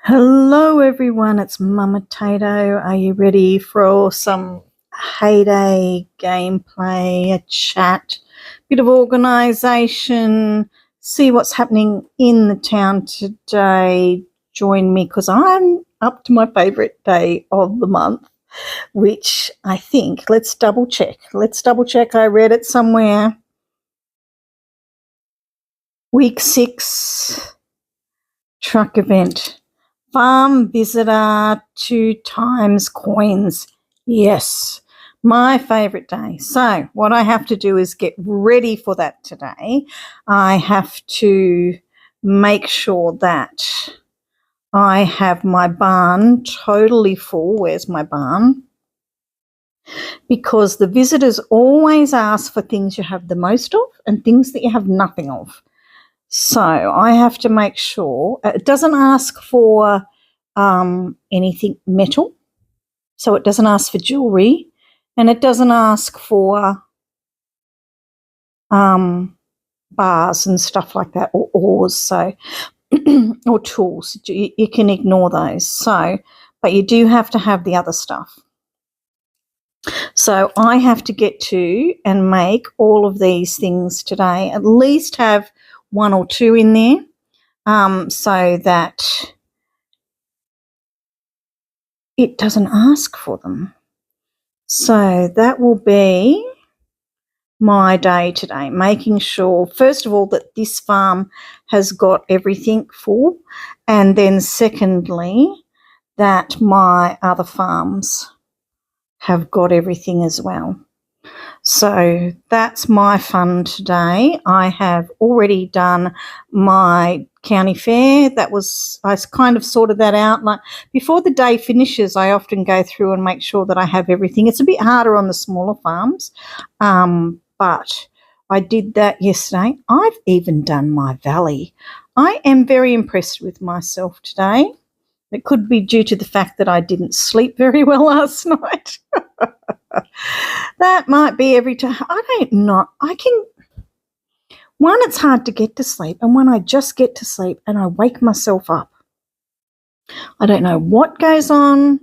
Hello everyone, it's mummaTato. Are you ready for some heyday gameplay, a chat, bit of organisation, see what's happening in the town today? Join me because I'm up to my favourite day of the month, which I think, let's double check. I read it somewhere. Week 6 truck event. Farm visitor 2 times coins. Yes, my favourite day. So what I have to do is get ready for that today. I have to make sure that I have my barn totally full. Where's my barn? Because the visitors always ask for things you have the most of and things that you have nothing of. So I have to make sure it doesn't ask for anything metal. So it doesn't ask for jewelry and it doesn't ask for bars and stuff like that, or oars, so or tools. You can ignore those. So, but you do have to have the other stuff. So I have to get to and make all of these things today, at least have 1 or 2 in there, so that it doesn't ask for them. So that will be my day today, making sure, first of all, that this farm has got everything full, and then secondly, that my other farms have got everything as well. So that's my fun today. I have already done my county fair. I kind of sorted that out. Like before the day finishes, I often go through and make sure that I have everything. It's a bit harder on the smaller farms, but I did that yesterday. I've even done my valley. I am very impressed with myself today. It could be due to the fact that I didn't sleep very well last night. That might be every time. I don't know. One, it's hard to get to sleep, and when I just get to sleep and I wake myself up, I don't know what goes on.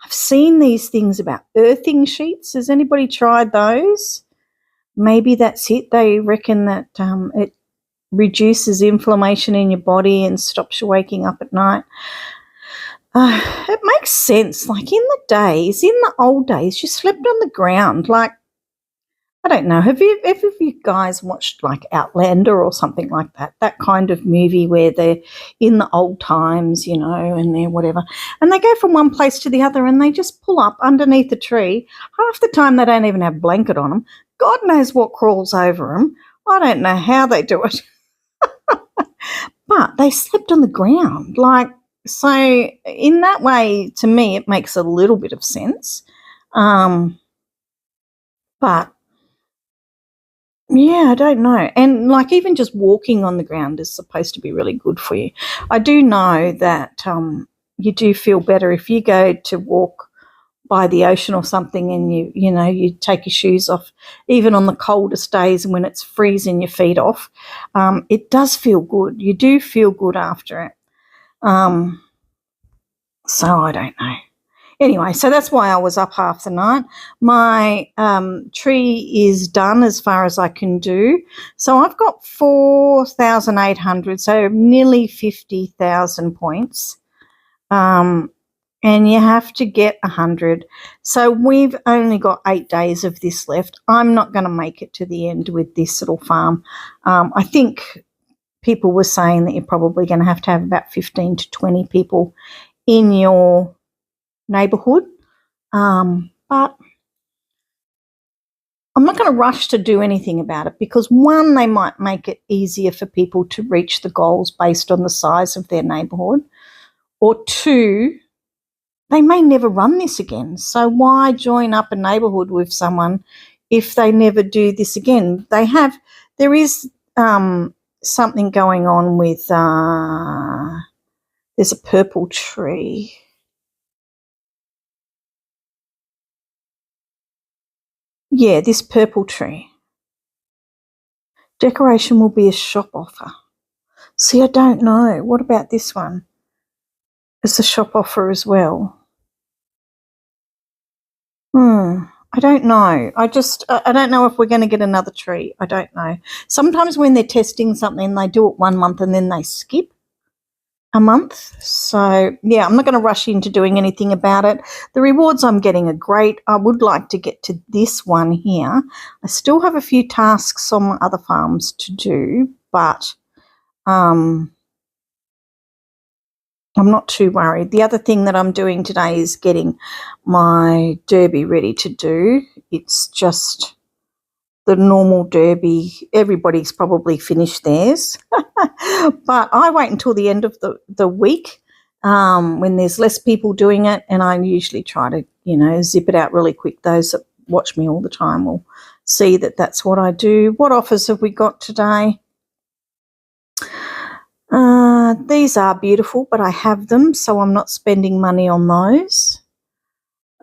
I've seen these things about earthing sheets. Has anybody tried those? Maybe that's it. They reckon that it reduces inflammation in your body and stops you waking up at night. It makes sense. Like in the old days, you slept on the ground. Like, I don't know. Have you guys watched like Outlander or something like that? That kind of movie where they're in the old times, and they're whatever. And they go from one place to the other and they just pull up underneath a tree. Half the time they don't even have a blanket on them. God knows what crawls over them. I don't know how they do it. But they slept on the ground. So in that way, to me, it makes a little bit of sense. But yeah, I don't know. And like even just walking on the ground is supposed to be really good for you. I do know that you do feel better if you go to walk by the ocean or something and you take your shoes off, even on the coldest days when it's freezing your feet off. It does feel good. You do feel good after it. So I don't know. Anyway, so that's why I was up half the night. My tree is done as far as I can do. So I've got 4,800, so nearly 50,000 points. And you have to get 100. So we've only got 8 days of this left. I'm not going to make it to the end with this little farm. I think people were saying that you're probably going to have about 15 to 20 people in your neighbourhood, but I'm not going to rush to do anything about it because, one, they might make it easier for people to reach the goals based on the size of their neighbourhood, or 2, they may never run this again. So why join up a neighbourhood with someone if they never do this again? There is something going on with there's a purple tree. Yeah, this purple tree. Decoration will be a shop offer. See, I don't know. What about this one? as the shop offer as well. I don't know. I don't know if we're going to get another tree. I don't know. Sometimes when they're testing something, they do it 1 month and then they skip a month. So, yeah, I'm not going to rush into doing anything about it. The rewards I'm getting are great. I would like to get to this one here. I still have a few tasks on my other farms to do, but I'm not too worried. The other thing that I'm doing today is getting my derby ready to do. It's just the normal derby. Everybody's probably finished theirs. But I wait until the end of the week when there's less people doing it, and I usually try to, zip it out really quick. Those that watch me all the time will see that that's what I do. What offers have we got today? These are beautiful, but I have them, so I'm not spending money on those.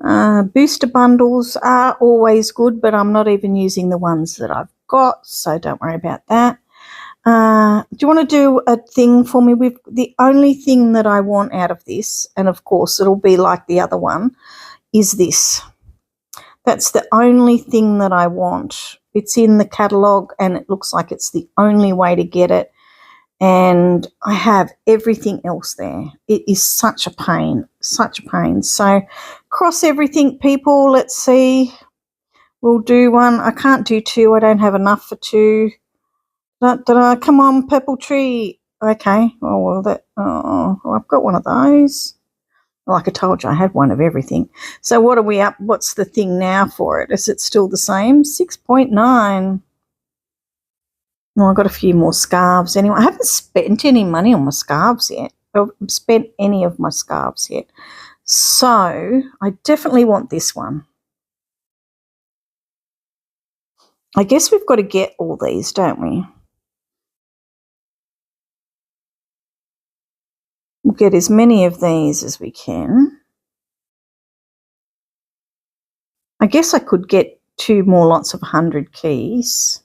Booster bundles are always good, but I'm not even using the ones that I've got, so don't worry about that. Do you want to do a thing for me? With the only thing that I want out of this, and of course it'll be like the other one, is this. That's the only thing that I want. It's in the catalogue and it looks like it's the only way to get it. And I have everything else there. It is such a pain, such a pain. So cross everything, people. Let's see. We'll do one. I can't do two. I don't have enough for two. Come on, purple tree. Okay. Oh, well, I've got one of those. Like I told you, I had one of everything. So what are we up? What's the thing now for it? Is it still the same? 6.9. Well, I've got a few more scarves anyway. I haven't spent any money on my scarves yet. I haven't spent any of my scarves yet. So I definitely want this one. I guess we've got to get all these, don't we? We'll get as many of these as we can. I guess I could get 2 more lots of 100 keys.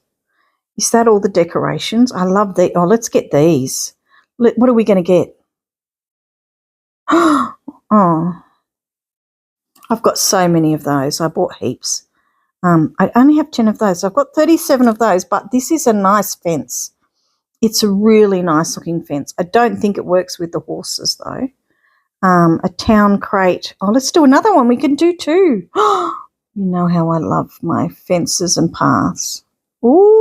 Is that all the decorations? I love the. Oh, let's get these. What are we going to get? Oh, I've got so many of those. I bought heaps. I only have 10 of those. I've got 37 of those, but this is a nice fence. It's a really nice looking fence. I don't think it works with the horses though. A town crate. Oh, let's do another one. We can do 2. You know how I love my fences and paths. Oh,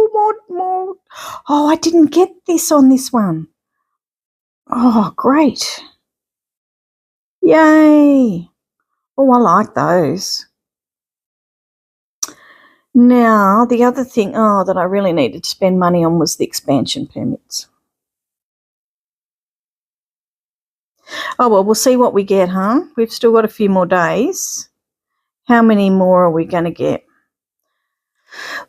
more. Oh, I didn't get this on this one. Oh, great. Yay. Oh, I like those. Now, the other thing, that I really needed to spend money on was the expansion permits. Oh, well, we'll see what we get, huh? We've still got a few more days. How many more are we going to get?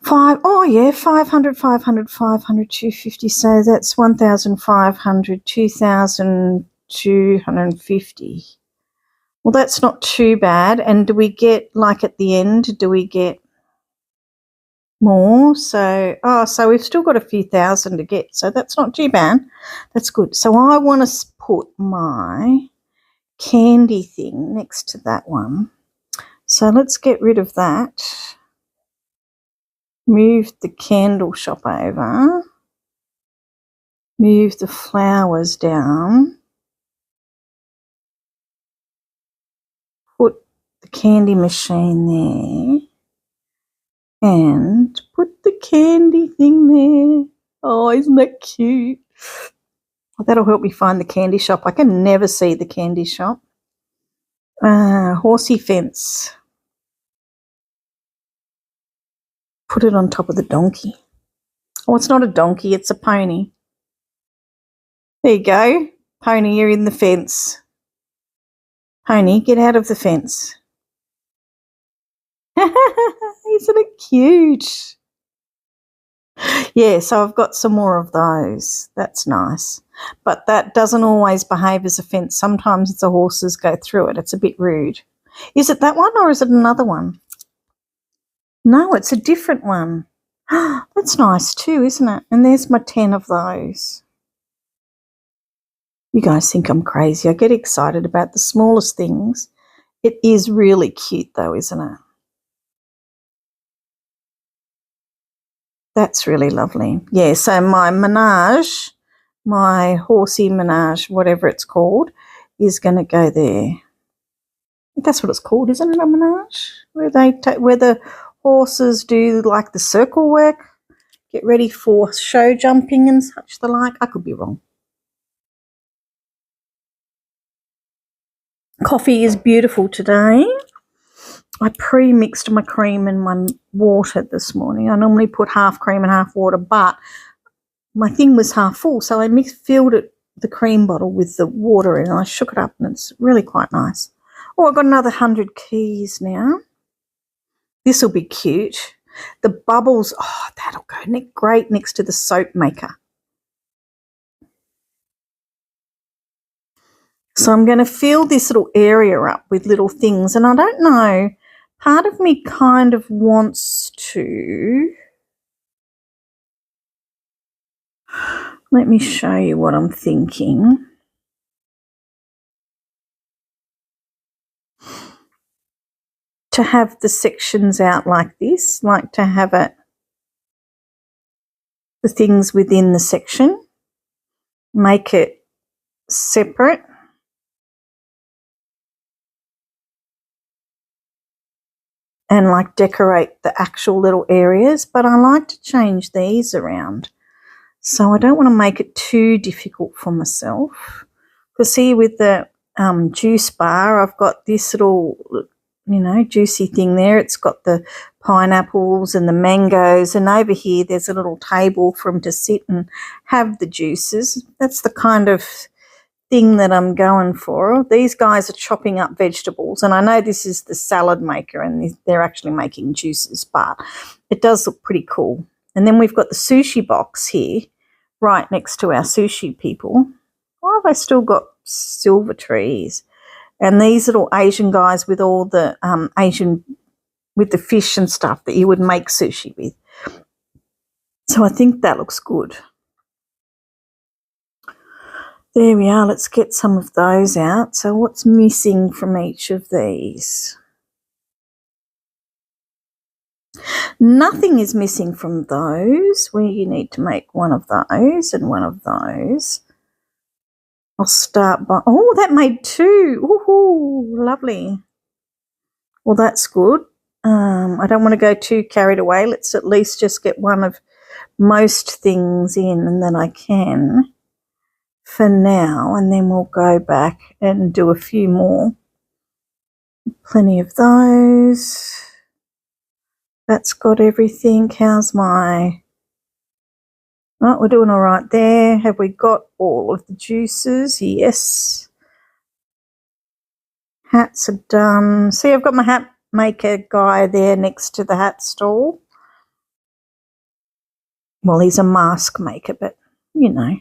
5. Oh, yeah, 500, 500, 500, 250. So that's 1,500, 2,250. Well, that's not too bad. And do we get, like at the end, do we get more? So we've still got a few thousand to get. So that's not too bad. That's good. So I want to put my candy thing next to that one. So let's get rid of that. Move the candle shop over. Move the flowers down. Put the candy machine there. And put the candy thing there. Oh, isn't that cute? Well, that'll help me find the candy shop. I can never see the candy shop. Horsey fence. Put it on top of the donkey. Oh, it's not a donkey, it's a pony. There you go. Pony, you're in the fence. Pony, get out of the fence. Isn't it cute? Yeah, so I've got some more of those. That's nice. But that doesn't always behave as a fence. Sometimes the horses go through it. It's a bit rude. Is it that one or is it another one? No, it's a different one. That's nice too, isn't it? And there's my 10 of those. You guys think I'm crazy. I get excited about the smallest things. It is really cute though, isn't it? That's really lovely. Yeah, so my menage, my horsey menage, whatever it's called, is going to go there. That's what it's called, isn't it, a menage? Where the horses do like the circle work, get ready for show jumping and such the like. I could be wrong. Coffee is beautiful today. I pre-mixed my cream and my water this morning. I normally put half cream and half water, but my thing was half full, so I filled it, the cream bottle with the water in, and I shook it up, and it's really quite nice. Oh, I've got another 100 keys now. This will be cute. The bubbles, oh, that'll go great next to the soap maker. So I'm going to fill this little area up with little things, and I don't know, part of me kind of wants to, let me show you what I'm thinking. To have the sections out like this, like to have it, the things within the section, make it separate. And like decorate the actual little areas, but I like to change these around. So I don't want to make it too difficult for myself. Because see, with the juice bar, I've got this little, you know, juicy thing there. It's got the pineapples and the mangoes, and over here there's a little table for them to sit and have the juices. That's the kind of thing that I'm going for. These guys are chopping up vegetables, and I know this is the salad maker and they're actually making juices, but it does look pretty cool. And then we've got the sushi box here right next to our sushi people. Why have I still got silver trees? And these little Asian guys with all the Asian, with the fish and stuff that you would make sushi with. So I think that looks good. There we are. Let's get some of those out. So what's missing from each of these? Nothing is missing from those. We need to make one of those and one of those. I'll start by, oh, that made two. Ooh, lovely. Well, that's good. I don't want to go too carried away. Let's at least just get one of most things in, and then I can for now, and then we'll go back and do a few more. Plenty of those. That's got everything. How's my... Oh, we're doing all right there. Have we got all of the juices? Yes. Hats are done. See, I've got my hat maker guy there next to the hat stall. Well, he's a mask maker, but, you know,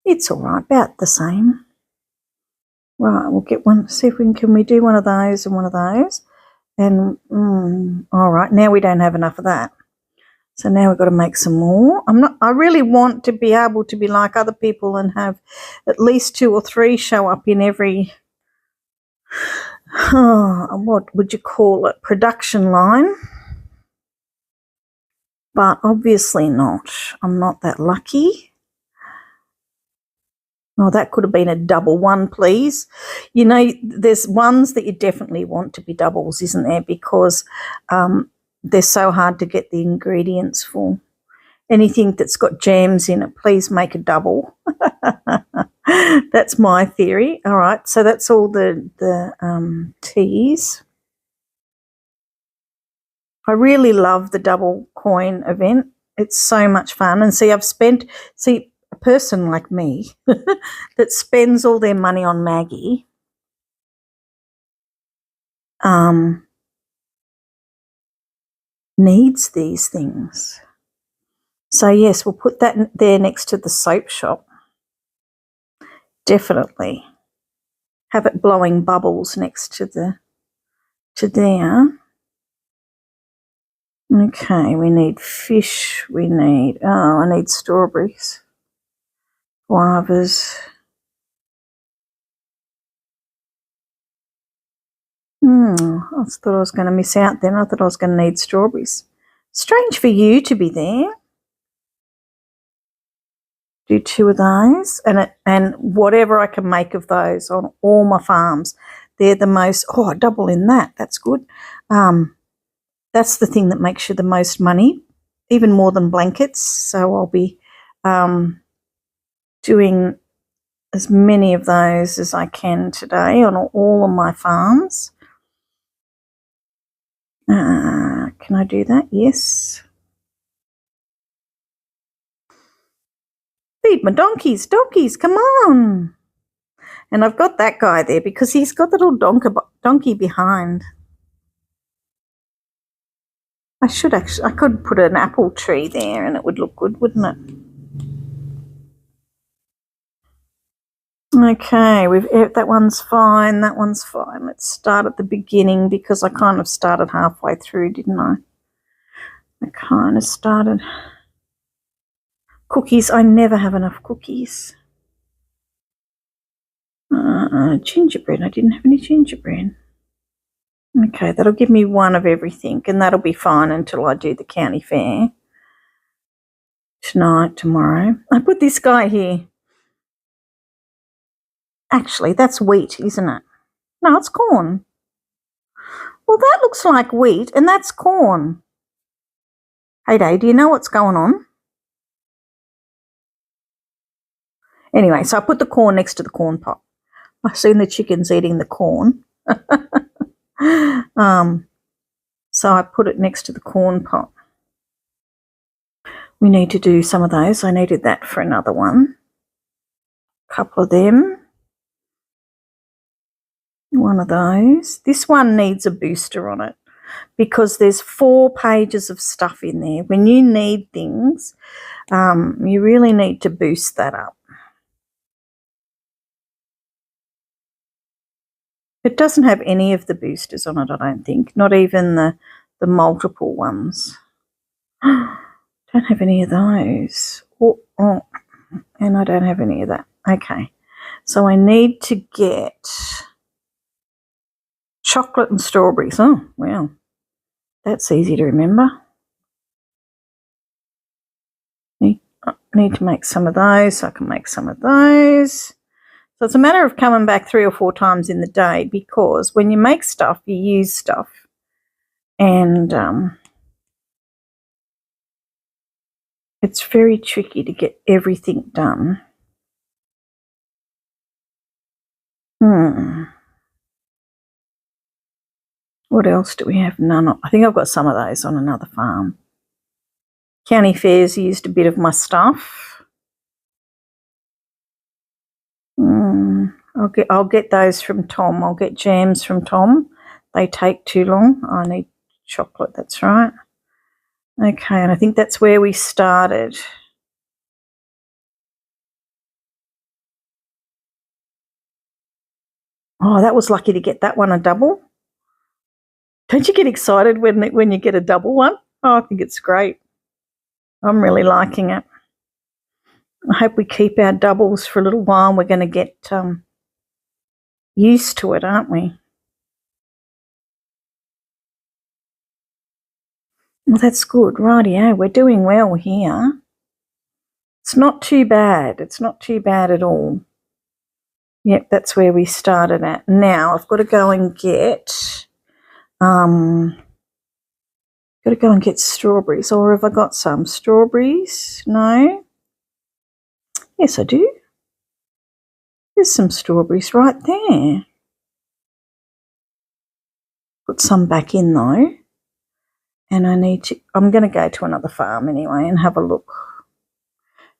it's all right, about the same. Right, we'll get one, see if we can we do one of those and one of those. And, all right, now we don't have enough of that. So now we've got to make some more. I really want to be able to be like other people and have at least 2 or 3 show up in every, what would you call it, production line. But obviously not. I'm not that lucky. Oh, that could have been a double one, please. You know, there's ones that you definitely want to be doubles, isn't there? Because they're so hard to get the ingredients for. Anything that's got jams in it, please make a double. That's my theory. All right, so that's all the teas. I really love the double coin event. It's so much fun. And see, a person like me that spends all their money on Maggie needs these things. So yes, we'll put that there next to the soap shop. Definitely. Have it blowing bubbles next to there. Okay, we need fish. I need strawberries, guavas. I thought I was going to miss out then. I thought I was going to need strawberries. Strange for you to be there. Do 2 of those, and whatever I can make of those on all my farms. They're the most, I double in that. That's good. That's the thing that makes you the most money, even more than blankets. So I'll be doing as many of those as I can today on all of my farms. Can I do that? Yes. Feed my donkeys, come on. And I've got that guy there because he's got the little donkey behind. I could put an apple tree there and it would look good, wouldn't it? Okay, that one's fine, that one's fine. Let's start at the beginning because I kind of started halfway through, didn't I? I kind of started. Cookies, I never have enough cookies. Gingerbread, I didn't have any gingerbread. Okay, that'll give me one of everything and that'll be fine until I do the county fair. Tonight, tomorrow. I put this guy here. Actually, that's wheat, isn't it? No, it's corn. Well, that looks like wheat and that's corn. Hey, Day, do you know what's going on? Anyway, so I put the corn next to the corn pot. I've seen the chickens eating the corn. So I put it next to the corn pot. We need to do some of those. I needed that for another one. A couple of them. One of those. This one needs a booster on it because there's 4 pages of stuff in there. When you need things, you really need to boost that up. It doesn't have any of the boosters on it, I don't think. Not even the multiple ones. Don't have any of those. And I don't have any of that. Okay. So I need to get chocolate and strawberries. Oh, wow. That's easy to remember. Need to make some of those so I can make some of those. So it's a matter of coming back 3 or 4 times in the day because when you make stuff, you use stuff. And it's very tricky to get everything done. What else do we have? None of. I think I've got some of those on another farm. County fairs used a bit of my stuff. I'll get those from Tom. I'll get jams from Tom. They take too long. I need chocolate, that's right. Okay, and I think that's where we started. Oh, that was lucky to get that one a double. Don't you get excited when you get a double one? Oh, I think it's great. I'm really liking it. I hope we keep our doubles for a little while. We're going to get used to it, aren't we? Well, that's good. Rightio, we're doing well here. It's not too bad. It's not too bad at all. Yep, that's where we started at. Now I've got to go and get strawberries. Or have I got some strawberries? No. Yes, I do. There's some strawberries right there. Put some back in though. And I'm going to go to another farm anyway and have a look.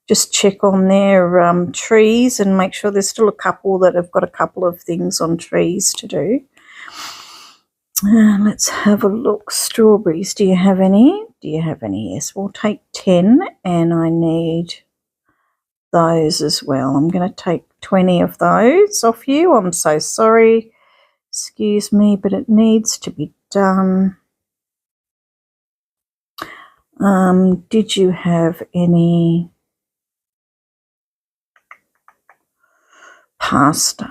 Just check on their trees and make sure there's still a couple that have got a couple of things on trees to do. Let's have a look. Strawberries, do you have any? Do you have any? Yes, we'll take 10 and I need those as well. I'm going to take 20 of those off you. I'm so sorry. Excuse me, but it needs to be done. Did you have any pasta?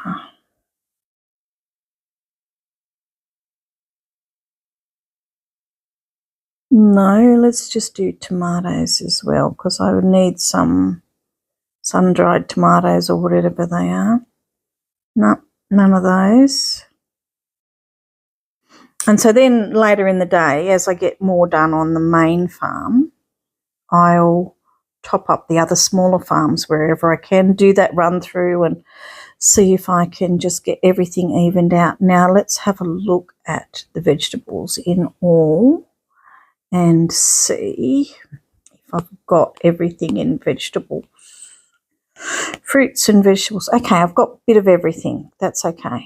No, let's just do tomatoes as well, because I would need some sun-dried tomatoes or whatever they are. No, none of those. And so then later in the day, as I get more done on the main farm, I'll top up the other smaller farms wherever I can, do that run through and see if I can just get everything evened out. Now let's have a look at the vegetables in all and see if I've got everything in vegetables. Fruits and vegetables. Okay, I've got a bit of everything. That's okay.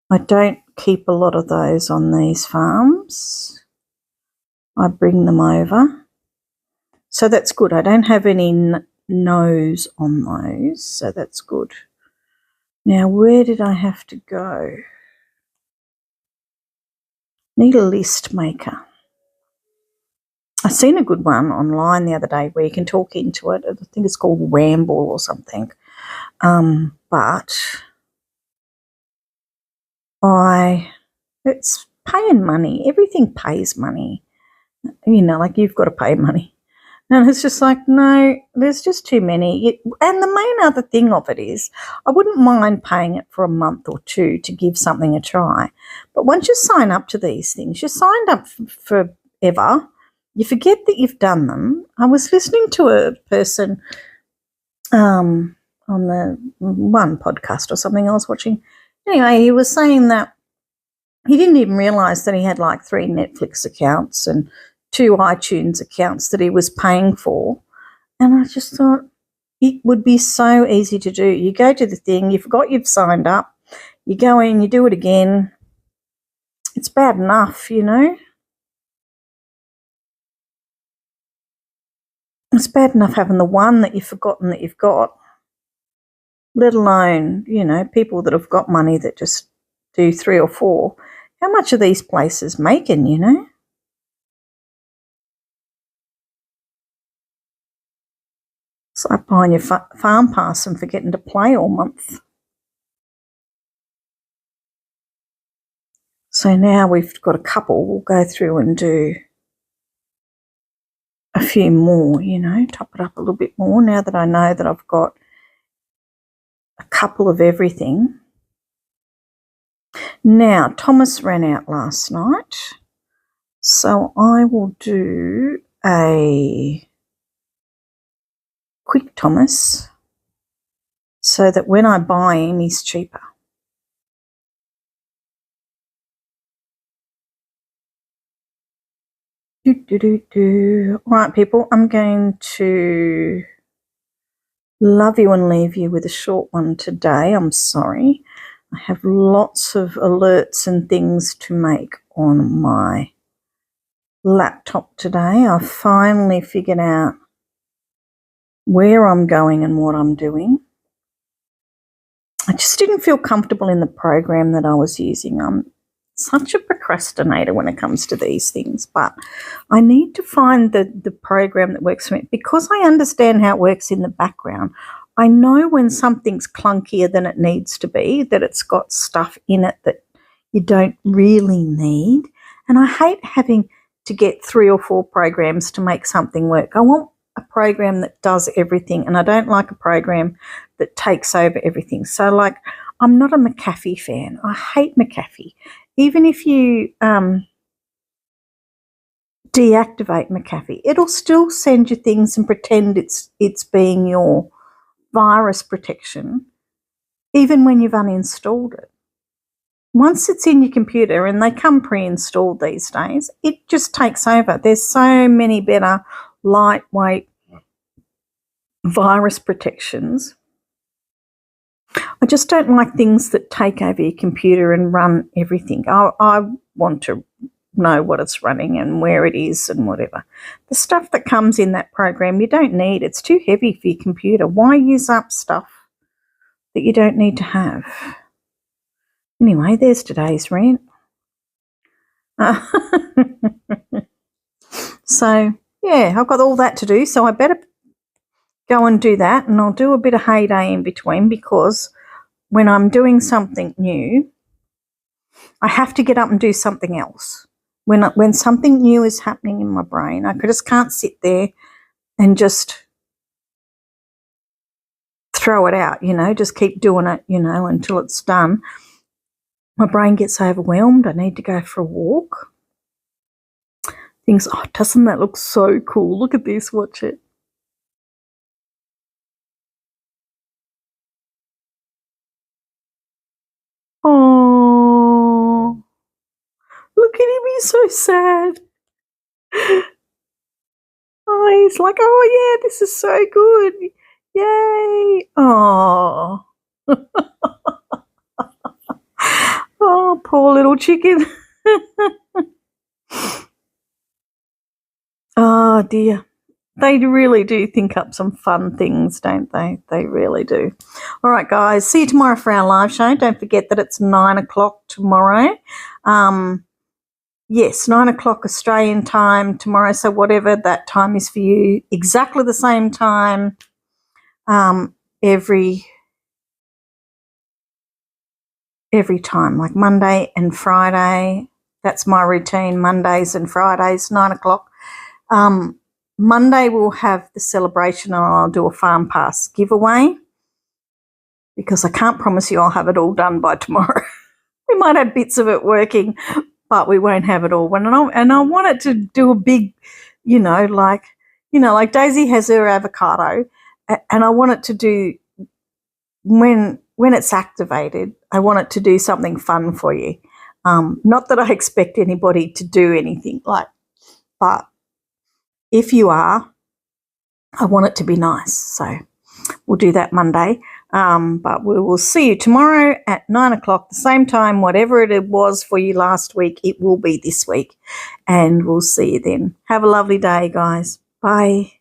I don't keep a lot of those on these farms. I bring them over. So that's good. I don't have any no's on those, so that's good. Now, where did I have to go? Need a list maker. I seen a good one online the other day where you can talk into it. I think it's called Ramble or something. But it's paying money. Everything pays money. You know, like you've got to pay money. And it's just like, no, there's just too many. And the main other thing of it is I wouldn't mind paying it for a month or two to give something a try. But once you sign up to these things, you're signed up forever. You forget that you've done them. I was listening to a person on the one podcast or something I was watching. Anyway, he was saying that he didn't even realise that he had like 3 Netflix accounts and 2 iTunes accounts that he was paying for. And I just thought it would be so easy to do. You go to the thing, you forgot you've signed up, you go in, you do it again. It's bad enough, you know. It's bad enough having the one that you've forgotten that you've got, let alone, you know, people that have got money that just do 3 or 4. How much are these places making, you know? It's like buying your farm pass and forgetting to play all month. So now we've got a couple. We'll go through and do a few more, you know, top it up a little bit more now that I know that I've got a couple of everything. Now, Thomas ran out last night, so I will do a quick Thomas so that when I buy him, he's cheaper. All right, people, I'm going to love you and leave you with a short one today. I'm sorry. I have lots of alerts and things to make on my laptop today. I've finally figured out where I'm going and what I'm doing. I just didn't feel comfortable in the program that I was using. I'm such a procrastinator when it comes to these things, but I need to find the program that works for me. Because I understand how it works in the background, I know when something's clunkier than it needs to be, that it's got stuff in it that you don't really need. And I hate having to get 3 or 4 programs to make something work. I want a program that does everything, and I don't like a program that takes over everything. So, like, I'm not a McAfee fan. I hate McAfee. Even if you deactivate McAfee, it'll still send you things and pretend it's being your virus protection, even when you've uninstalled it. Once it's in your computer, and they come pre-installed these days, it just takes over. There's so many better lightweight virus protections. I just don't like things that take over your computer and run everything. I want to know what it's running and where it is and whatever. The stuff that comes in that program you don't need. It's too heavy for your computer. Why use up stuff that you don't need to have? Anyway, there's today's rant. So, yeah, I've got all that to do, so I better go and do that, and I'll do a bit of heyday in between, because when I'm doing something new, I have to get up and do something else. when something new is happening in my brain, I just can't sit there and just throw it out, you know, just keep doing it, you know, until it's done. My brain gets overwhelmed. I need to go for a walk. Things, oh, doesn't that look so cool? Look at this, watch it. Oh, look at him, he's so sad. Oh, he's like, oh yeah, this is so good. Yay. Oh. Oh, poor little chicken. Oh dear. They really do think up some fun things, don't they? They really do. All right, guys. See you tomorrow for our live show. Don't forget that it's 9 o'clock tomorrow. Yes, 9 o'clock Australian time tomorrow. So whatever that time is for you, exactly the same time every time, like Monday and Friday. That's my routine, Mondays and Fridays, 9 o'clock. Monday we'll have the celebration and I'll do a farm pass giveaway because I can't promise you I'll have it all done by tomorrow. We might have bits of it working, but we won't have it all. And I want it to do a big, like Daisy has her avocado, and I want it to do, when it's activated, I want it to do something fun for you. Not that I expect anybody to do anything but if you are, I want it to be nice. So we'll do that Monday. But we will see you tomorrow at 9 o'clock, the same time. Whatever it was for you last week, it will be this week. And we'll see you then. Have a lovely day, guys. Bye.